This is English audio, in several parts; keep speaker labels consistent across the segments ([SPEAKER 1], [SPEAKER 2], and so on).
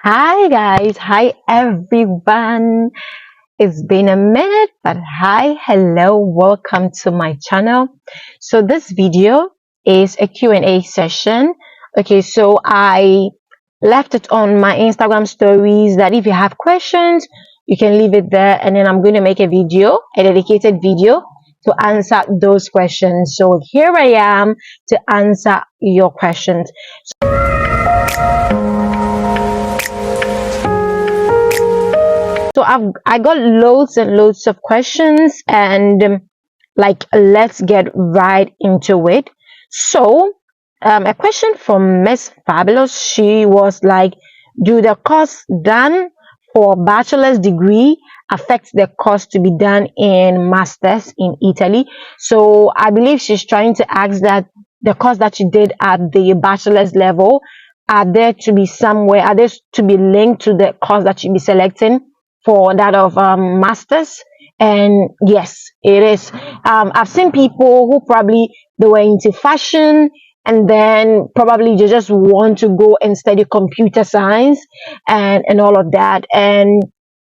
[SPEAKER 1] Hi guys, hi everyone. It's been a minute, but hi, hello, welcome to my channel. So this video is a Q&A session. Okay, so I left it on my Instagram stories that if you have questions, you can leave it there, and then I'm going to make a video, a dedicated video to answer those questions. So here I am to answer your questions. So I got loads and loads of questions, and let's get right into it. So a question from Miss Fabulous. She was like, do the course done for bachelor's degree affect the course to be done in masters in Italy? So I believe she's trying to ask that the course that she did at the bachelor's level, are there to be somewhere, are there to be linked to the course that she'll be selecting for that of masters? And yes, it is. I've seen people who probably they were into fashion, and then probably they just want to go and study computer science and all of that. And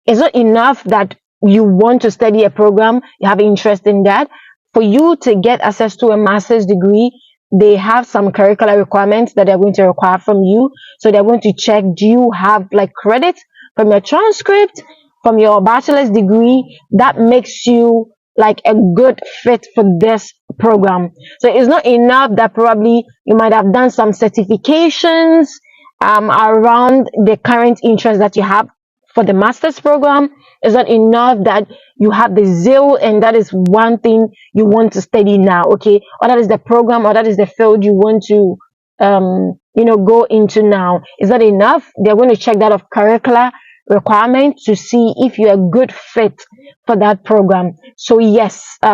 [SPEAKER 1] it's not enough that you want to study a program, you have interest in that. For you to get access to a master's degree, they have some curricular requirements that they're going to require from you. So they're going to check, do you have like credit from your transcript, from your bachelor's degree, that makes you like a good fit for this program. So it's not enough that probably you might have done some certifications around the current interest that you have for the master's program. It's not enough that you have the zeal and that is one thing you want to study now, okay? Or that is the program, or that is the field you want to go into now. Is that enough? They're going to check that of curricular requirement to see if you're a good fit for that program. So yes, they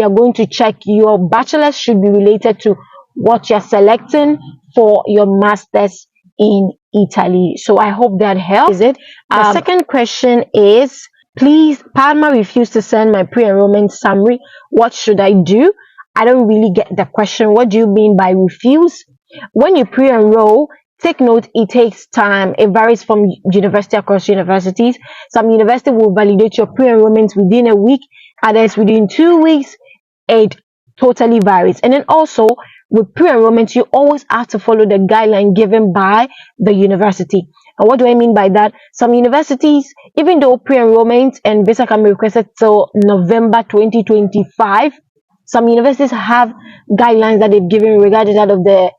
[SPEAKER 1] are going to check your bachelor's should be related to what you're selecting for your master's in Italy. So I hope that helps. Is it? The second question is, please, Palma refused to send my pre-enrollment summary. What should I do? I don't really get the question. What do you mean by refuse? When you pre-enroll, take note, it takes time. It varies from university across universities. Some university will validate your pre-enrollment within a week, others within 2 weeks. It totally varies. And then also with pre-enrollment, you always have to follow the guideline given by the university. And what do I mean by that? Some universities, even though pre-enrollment and visa can be requested till November 2025, some universities have guidelines that they've given regarding that of the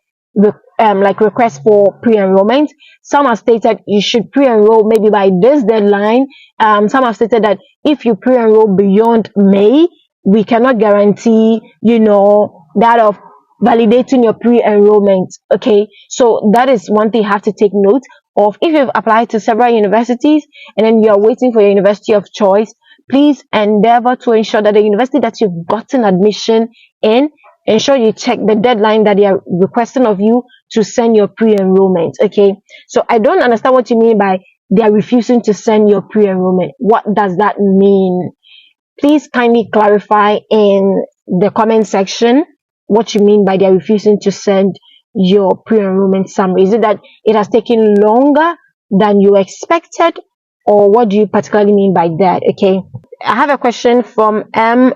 [SPEAKER 1] request for pre-enrollment. Some have stated you should pre-enroll maybe by this deadline. Some have stated that if you pre-enroll beyond May, we cannot guarantee, that of validating your pre-enrollment. Okay, so that is one thing you have to take note of. If you've applied to several universities and then you are waiting for your university of choice, please endeavor to ensure that the university that you've gotten admission in, ensure you check the deadline that they are requesting of you to send your pre-enrollment. Okay, so I don't understand what you mean by they are refusing to send your pre-enrollment. What does that mean? Please kindly clarify in the comment section what you mean by they are refusing to send your pre-enrollment summary. Is it that it has taken longer than you expected, or what do you particularly mean by that? Okay, I have a question from M.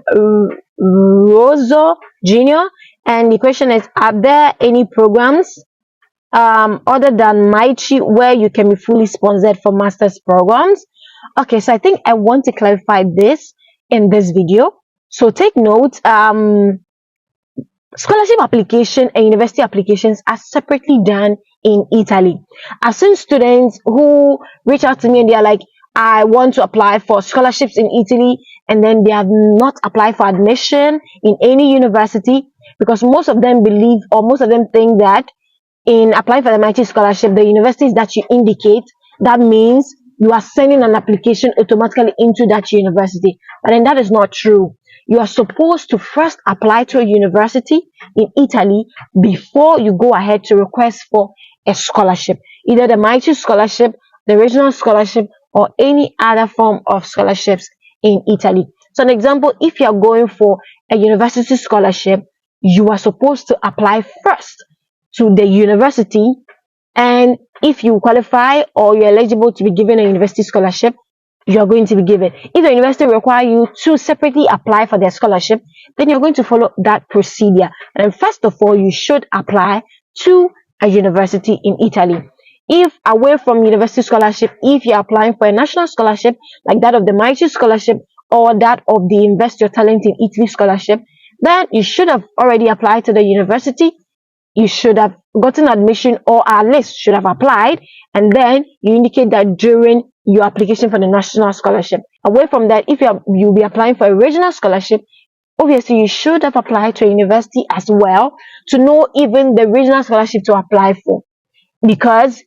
[SPEAKER 1] Rosso Jr. And the question is, are there any programs other than Maichi where you can be fully sponsored for master's programs? Okay, so I think I want to clarify this in this video. So take note, scholarship application and university applications are separately done in Italy. I've seen students who reach out to me and they are like, I want to apply for scholarships in Italy, and then they have not applied for admission in any university because most of them believe, or most of them think that in applying for the MIT scholarship, the universities that you indicate, that means you are sending an application automatically into that university. But then that is not true. You are supposed to first apply to a university in Italy before you go ahead to request for a scholarship, either the MIT scholarship, the regional scholarship, or any other form of scholarships in Italy. So an example, if you are going for a university scholarship, you are supposed to apply first to the university And if you qualify or you're eligible to be given a university scholarship, you are going to be given. If the university require you to separately apply for their scholarship, then you're going to follow that procedure. And first of all, you should apply to a university in Italy. If away from university scholarship, if you're applying for a national scholarship like that of the Mighty Scholarship or that of the Invest Your Talent in Italy Scholarship, then you should have already applied to the university. You should have gotten admission or at least should have applied, and then you indicate that during your application for the national scholarship. Away from that, if you'll be applying for a regional scholarship, obviously you should have applied to a university as well to know even the regional scholarship to apply for, because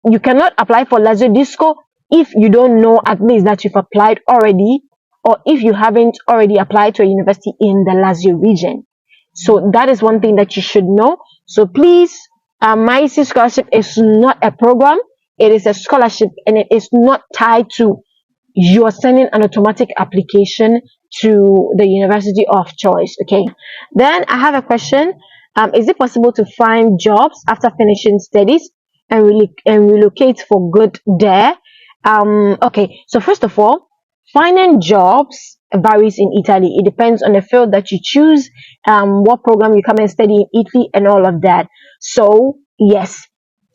[SPEAKER 1] you cannot apply for Lazio Disco if you don't know at least that you've applied already, or if you haven't already applied to a university in the Lazio region. So that is one thing that you should know. So please, MyC scholarship is not a program; it is a scholarship, and it is not tied to you are sending an automatic application to the university of choice. Okay. Then I have a question. Is it possible to find jobs after finishing studies and relocate for good there? Okay. So first of all, finding jobs varies in Italy. It depends on the field that you choose, what program you come and study in Italy, and all of that. So yes.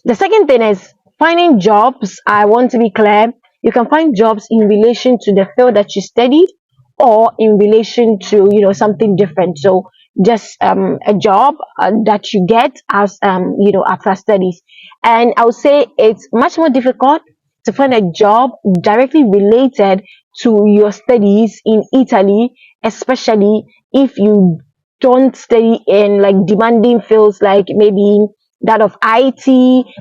[SPEAKER 1] The second thing is finding jobs. I want to be clear. You can find jobs in relation to the field that you studied, or in relation to something different. So just a job that you get as after studies. And I would say it's much more difficult to find a job directly related to your studies in Italy, especially if you don't study in like demanding fields like maybe that of IT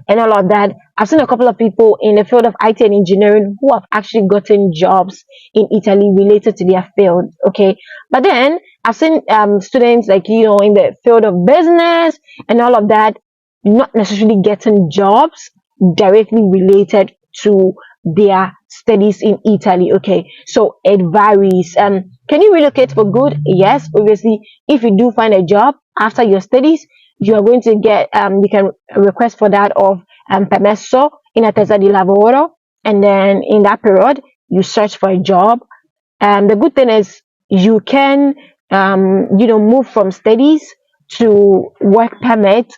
[SPEAKER 1] and all of that. I've seen a couple of people in the field of IT and engineering who have actually gotten jobs in Italy related to their field. Okay, but then I've seen students like in the field of business and all of that not necessarily getting jobs directly related to their studies in Italy. Okay, so it varies. Can you relocate for good? Yes, obviously. If you do find a job after your studies, you are going to get you can request for that of permesso in attesa di lavoro, and then in that period you search for a job. The good thing is you can move from studies to work permit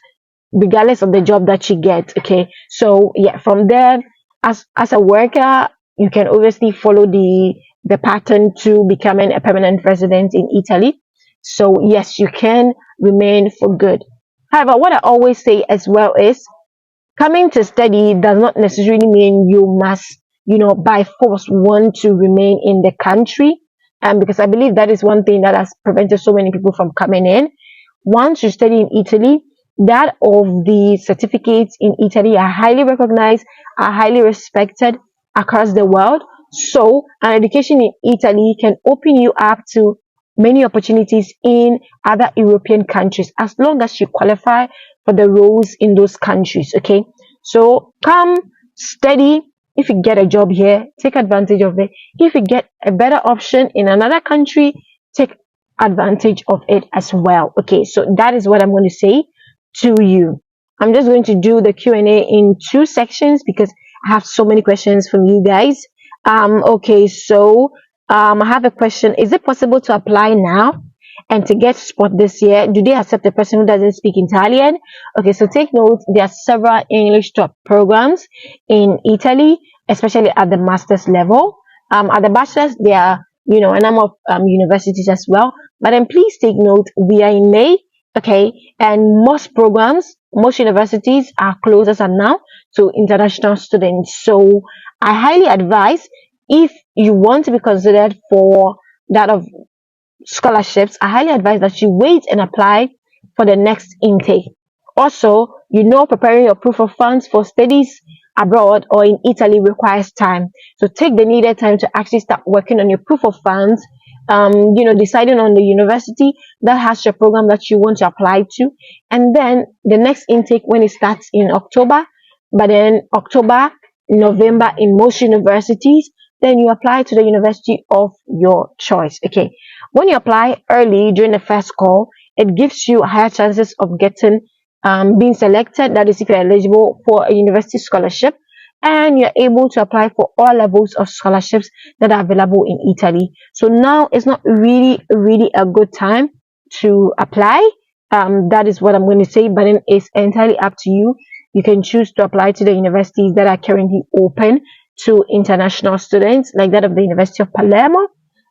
[SPEAKER 1] regardless of the job that you get. Okay, so yeah, from there, as a worker, you can obviously follow the pattern to becoming a permanent resident in Italy. So yes, you can remain for good. However, what I always say as well is coming to study does not necessarily mean you must, by force want to remain in the country. Because I believe that is one thing that has prevented so many people from coming in. Once you study in Italy, that of the certificates in Italy are highly recognized, are highly respected across the world. So an education in Italy can open you up to many opportunities in other European countries as long as you qualify for the roles in those countries. Okay, so come study. If you get a job here, take advantage of it. If you get a better option in another country, take advantage of it as well. Okay, so that is what I'm going to say to you. I'm just going to do the Q&A in two sections because I have so many questions from you guys. Okay, so I have a question. Is it possible to apply now and to get spot this year? Do they accept a person who doesn't speak Italian? Okay, so take note, there are several English top programs in Italy, especially at the master's level. At the bachelor's, there are a number of universities as well. But then please take note, we are in May, okay, and most programs, most universities are closed as of now to international students. So I highly advise, if you want to be considered for that of scholarships, I highly advise that you wait and apply for the next intake. Also, preparing your proof of funds for studies abroad or in Italy requires time. So take the needed time to actually start working on your proof of funds, deciding on the university that has your program that you want to apply to. And then the next intake, when it starts in October, but then October, November in most universities, then you apply to the university of your choice. Okay, when you apply early during the first call, it gives you higher chances of getting being selected, that is if you're eligible for a university scholarship, and you're able to apply for all levels of scholarships that are available in Italy. So now it's not really a good time to apply. That is what I'm going to say, but then it's entirely up to you. You can choose to apply to the universities that are currently open to international students, like that of the University of Palermo,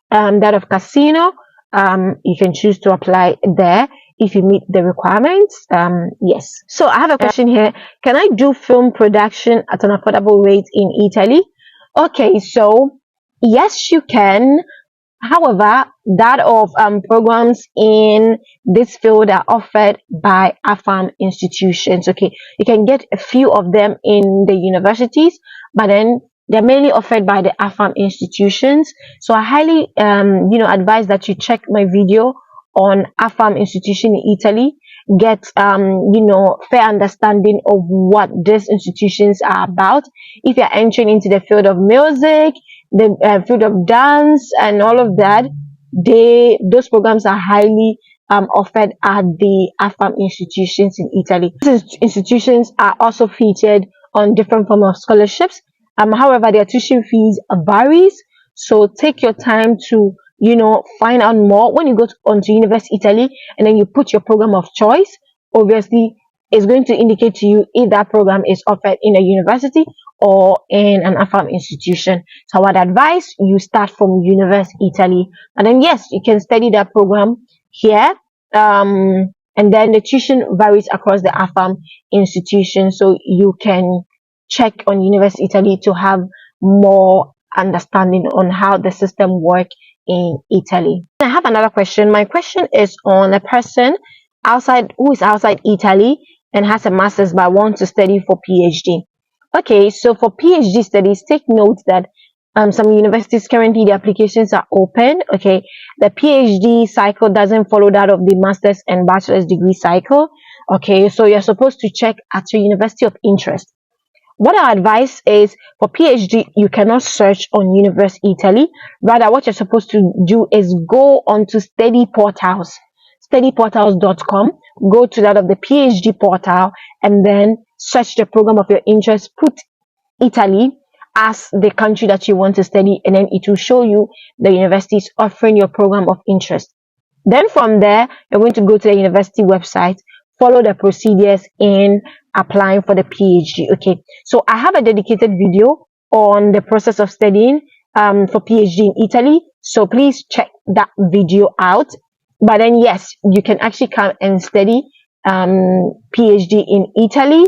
[SPEAKER 1] that of Casino. You can choose to apply there if you meet the requirements. Yes. So I have a question here. Can I do film production at an affordable rate in Italy? Okay, so yes, you can. However, that of programs in this field are offered by AFAM institutions. Okay, you can get a few of them in the universities, but then they're mainly offered by the AFAM institutions. So I highly, advise that you check my video on AFAM institution in Italy. Get, fair understanding of what these institutions are about. If you're entering into the field of music, the field of dance and all of that, those programs are highly offered at the AFAM institutions in Italy. These institutions are also featured on different forms of scholarships. However, their tuition fees varies, so take your time to find out more. When you go onto University Italy and then you put your program of choice, obviously it's going to indicate to you if that program is offered in a university or in an AFAM institution. So I would advise you start from University Italy, and then yes, you can study that program here. And then the tuition varies across the AFAM institution, so you can check on University Italy to have more understanding on how the system works in Italy. I have another question. My question is on a person who is outside Italy and has a master's but wants to study for PhD. Okay, so for PhD studies, take note that some universities currently the applications are open. Okay, the PhD cycle doesn't follow that of the master's and bachelor's degree cycle. Okay, so you're supposed to check at your university of interest. What I advise is for PhD, you cannot search on University Italy. Rather, what you're supposed to do is go onto study portals, studyportals.com, go to that of the PhD portal, and then search the program of your interest, put Italy as the country that you want to study, and then it will show you the universities offering your program of interest. Then from there, you're going to go to the university website, follow the procedures in applying for the PhD. Okay, so I have a dedicated video on the process of studying for PhD in Italy, so please check that video out. But then yes, you can actually come and study PhD in Italy.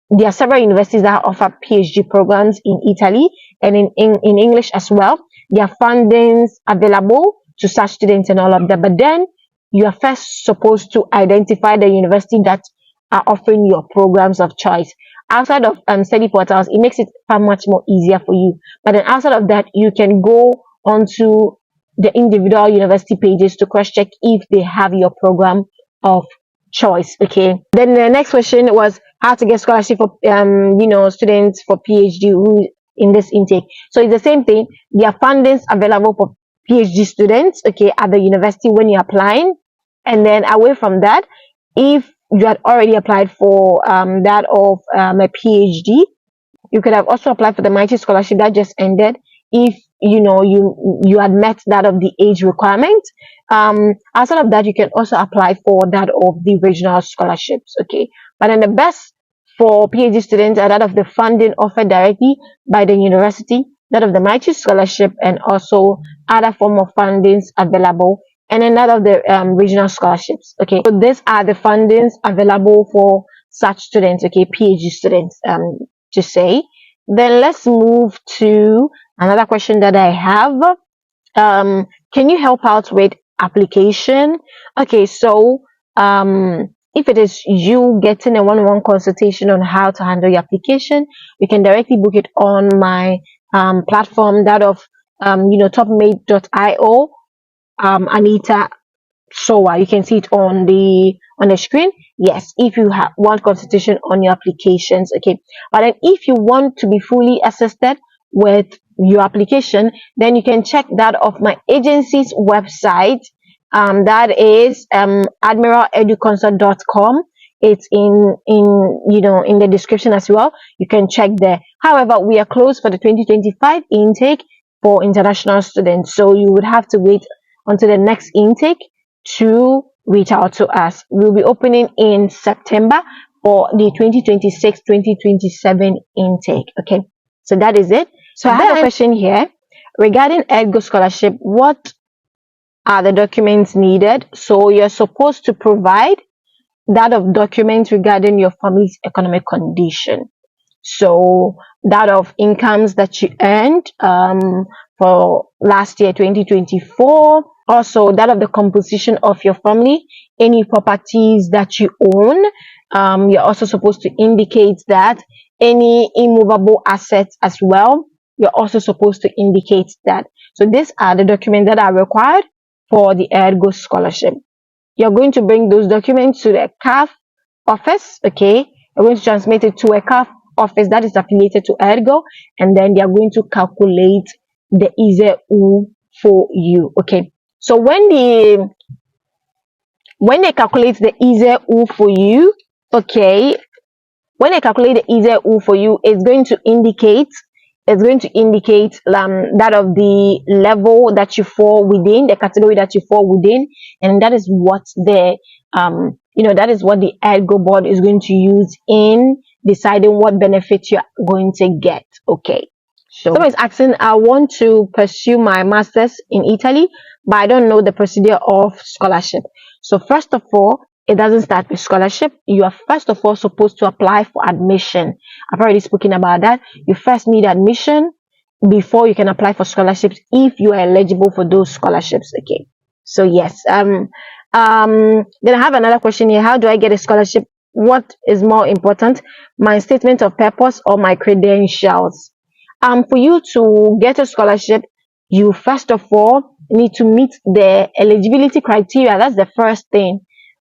[SPEAKER 1] There are several universities that offer PhD programs in Italy and in English as well. There are fundings available to such students and all of that. But then you are first supposed to identify the university that are offering your programs of choice. Outside of study portals, it makes it far much more easier for you. But then outside of that, you can go onto the individual university pages to cross check if they have your program of choice. Okay, then the next question was how to get scholarship for students for PhD who in this intake. So it's the same thing. There are fundings available for PhD students, okay, at the university when you're applying. And then away from that, if you had already applied for that of a PhD, you could have also applied for the Mighty Scholarship that just ended if you had met that of the age requirement. Outside of that, you can also apply for that of the regional scholarships. Okay, but then the best for PhD students are that of the funding offered directly by the university, that of the Mighty Scholarship, and also other form of fundings available, and then that of the regional scholarships. Okay, so these are the fundings available for such students. Okay, PhD students. To say. Then let's move to another question that I have. Can you help out with application? Okay, so if it is you getting a one-on-one consultation on how to handle your application, you can directly book it on my platform, that of topmate.io. Anita Sowa, you can see it on the screen. Yes, if you want consultation on your applications. Okay, but then if you want to be fully assisted with your application, then you can check that of my agency's website, that is admiraleduconsult.com. It's in the description as well. You can check there. However, we are closed for the 2025 intake for international students, so you would have to wait until the next intake to reach out to us. We'll be opening in September for the 2026-2027 intake. Okay, so that is it. So I have a question here regarding Ergo scholarship. What are the documents needed? So you're supposed to provide that of documents regarding your family's economic condition. So that of incomes that you earned for last year 2024. Also that of the composition of your family, any properties that you own. You're also supposed to indicate that. Any immovable assets as well, you're also supposed to indicate that. So these are the documents that are required for the Ergo scholarship. You're going to bring those documents to the CAF office. Okay, you're going to transmit it to a CAF office that is affiliated to Ergo, and then they are going to calculate the ISEU for you. Okay, so when they calculate the ISEU for you, okay, when they calculate the ISEU for you, it's going to indicate that of the level that you fall within, the category that you fall within, and that is what the that is what the Ergo board is going to use in deciding what benefits you're going to get. Okay, so someone is asking, I want to pursue my master's in Italy, but I don't know the procedure of scholarship. So first of all, it doesn't start with scholarship. You are first of all supposed to apply for admission. I've already spoken about that. You first need admission before you can apply for scholarships if you are eligible for those scholarships. Okay, so yes. Then I have another question here. How do I get a scholarship? What is more important, my statement of purpose or my credentials? For you to get a scholarship, you first of all need to meet the eligibility criteria. That's the first thing.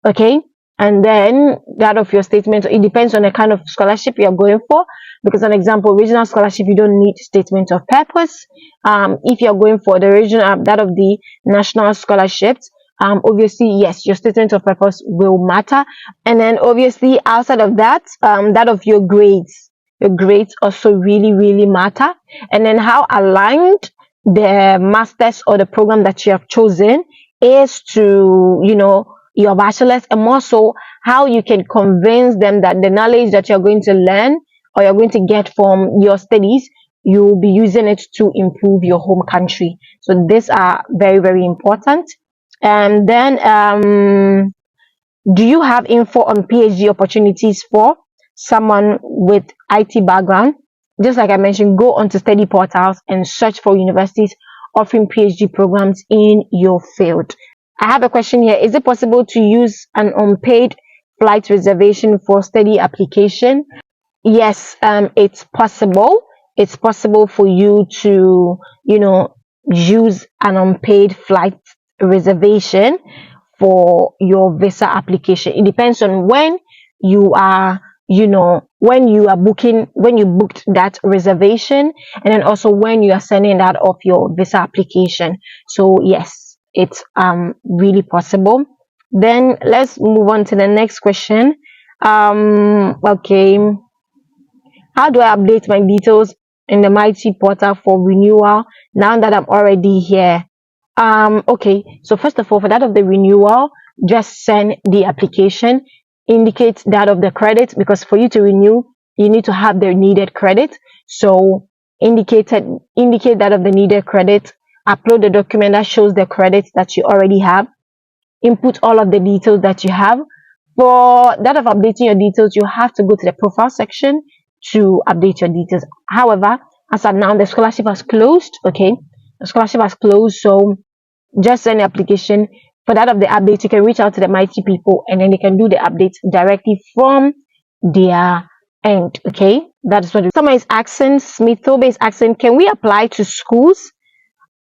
[SPEAKER 1] Okay, and then that of your statement, it depends on the kind of scholarship you're going for, because an example, regional scholarship, you don't need statement of purpose. If you're going for the regional, that of the national scholarships, obviously yes, your statement of purpose will matter. And then obviously outside of that, that of your grades also really matter. And then how aligned the masters or the program that you have chosen is to your bachelor's, and more so how you can convince them that the knowledge that you're going to learn or you're going to get from your studies, you'll be using it to improve your home country. So these are very important. And then do you have info on PhD opportunities for someone with IT background? Just like I mentioned, go onto study portals and search for universities offering PhD programs in your field. I have a question here. Is it possible to use an unpaid flight reservation for study application? Yes, it's possible. It's possible for you to, use an unpaid flight reservation for your visa application. It depends on when you are, when you booked that reservation, and then also when you are sending that off your visa application. So yes, it's really possible. Then let's move on to the next question. Okay, how do I update my details in the Mighty portal for renewal now that I'm already here? Okay, so first of all, for that of the renewal, just send the application, indicate that of the credit, because for you to renew, you need to have the needed credit. So indicate that of the needed credit, upload the document that shows the credits that you already have, input all of the details that you have. For that of updating your details, you have to go to the profile section to update your details. However, as of now, the scholarship has closed. Okay, the scholarship has closed, so just send the application. For that of the update, you can reach out to the Mighty people, and then they can do the updates directly from their end. Okay, that's what someone is asking. Smith Tobe is asking, can we apply to schools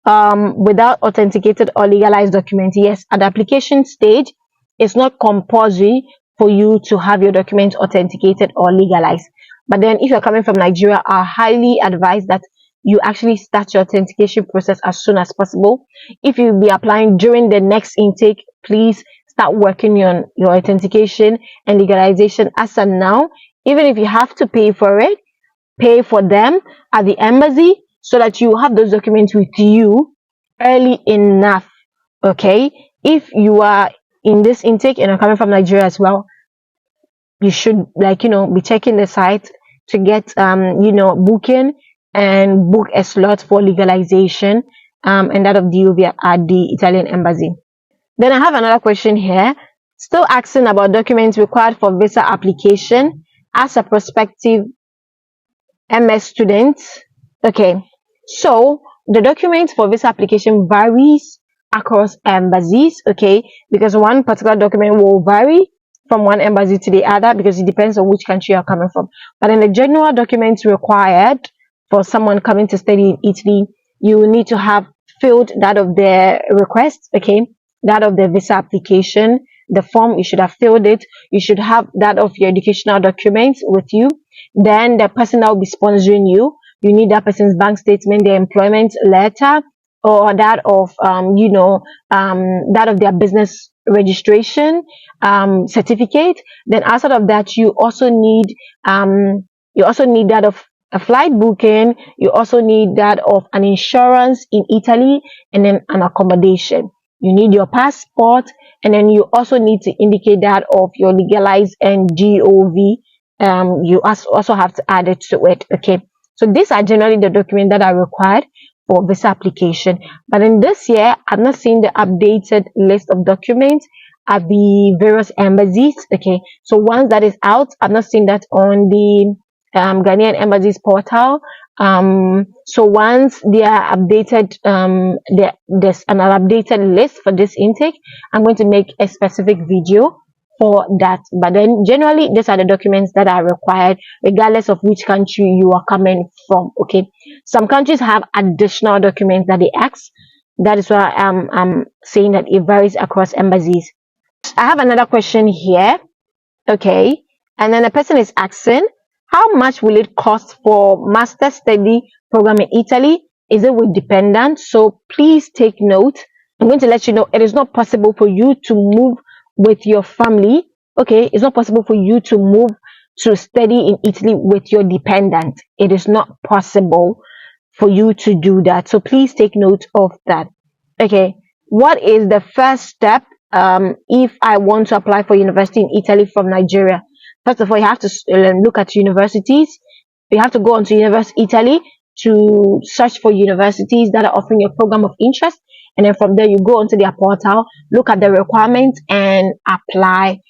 [SPEAKER 1] without authenticated or legalized documents? Yes, at the application stage, it's not compulsory for you to have your documents authenticated or legalized. But then if you're coming from Nigeria, I highly advise that you actually start your authentication process as soon as possible. If you'll be applying during the next intake, please start working on your authentication and legalization as of now. Even if you have to pay for it, pay for them at the embassy so that you have those documents with you early enough. Okay, if you are in this intake and are coming from Nigeria as well, you should, like, be checking the site to get booking and book a slot for legalization, and that of DOV at the Italian embassy. Then I have another question here, still asking about documents required for visa application as a prospective MS student. Okay, so the documents for visa application varies across embassies, okay, because one particular document will vary from one embassy to the other because it depends on which country you're coming from. But in the general documents required for someone coming to study in Italy, you need to have filled that of the request, okay, that of the visa application, the form, you should have filled it. You should have that of your educational documents with you. Then the person that will be sponsoring you, you need that person's bank statement, their employment letter, or that of that of their business registration certificate. Then outside of that, you also need that of a flight booking. You also need that of an insurance in Italy, and then an accommodation. You need your passport, and then you also need to indicate that of your legalized and GOV. You also have to add it to it. Okay, so these are generally the documents that are required for visa application. But in this year, I'm not seeing the updated list of documents at the various embassies. Okay, so once that is out, I'm not seeing that on the Ghanaian embassy's portal. So once they are updated, there's an updated list for this intake, I'm going to make a specific video for that. But then generally, these are the documents that are required regardless of which country you are coming from. Okay, some countries have additional documents that they ask. That is why I'm saying that it varies across embassies. I have another question here. Okay, and then the person is asking, how much will it cost for master study program in Italy? Is it with dependents? So please take note. I'm going to let you know it is not possible for you to move with your family. Okay, it's not possible for you to move to study in Italy with your dependent. It is not possible for you to do that. So please take note of that. Okay, what is the first step if I want to apply for university in Italy from Nigeria? First of all, you have to look at universities. You have to go onto University Italy to search for universities that are offering a program of interest. And then from there, you go onto their portal, look at the requirements, and apply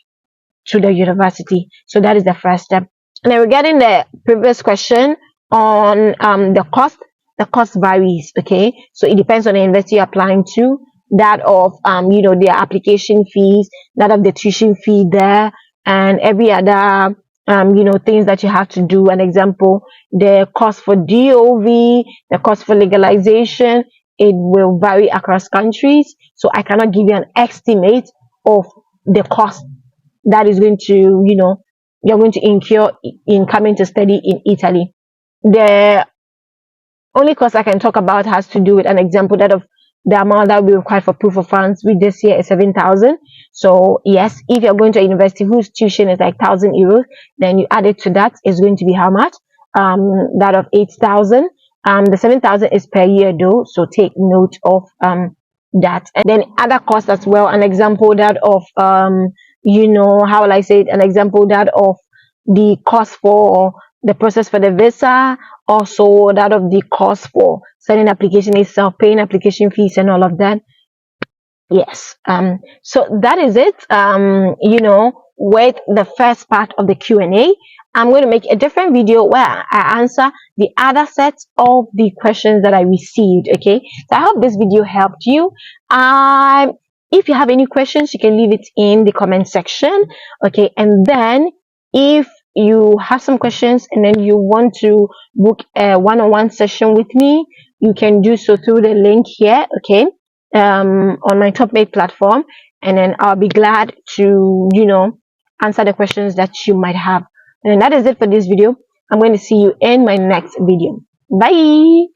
[SPEAKER 1] to the university. So that is the first step. And then regarding the previous question on the cost varies. Okay, so it depends on the university you're applying to. That of their application fees, that of the tuition fee there, and every other things that you have to do. An example, the cost for DOV, the cost for legalization, it will vary across countries. So I cannot give you an estimate of the cost that is going to you're going to incur in coming to study in Italy. The only cost I can talk about has to do with an example that of the amount that will be required for proof of funds, which this year is 7,000. So yes, if you're going to a university whose tuition is like €1,000, then you add it to that, is going to be how much? That of 8,000. The 7,000 is per year though, so take note of that. And then other costs as well. An example that of how will I say it? An example that of the cost for the process for the visa, also that of the cost for sending application itself, paying application fees and all of that. Yes, so that is it with the first part of the Q&A. I'm going to make a different video where I answer the other sets of the questions that I received. Okay, so I hope this video helped you. If you have any questions, you can leave it in the comment section. Okay, and then if you have some questions and then you want to book a one-on-one session with me, you can do so through the link here. Okay, on my TopMate platform, and then I'll be glad to answer the questions that you might have. And that is it for this video. I'm going to see you in my next video. Bye.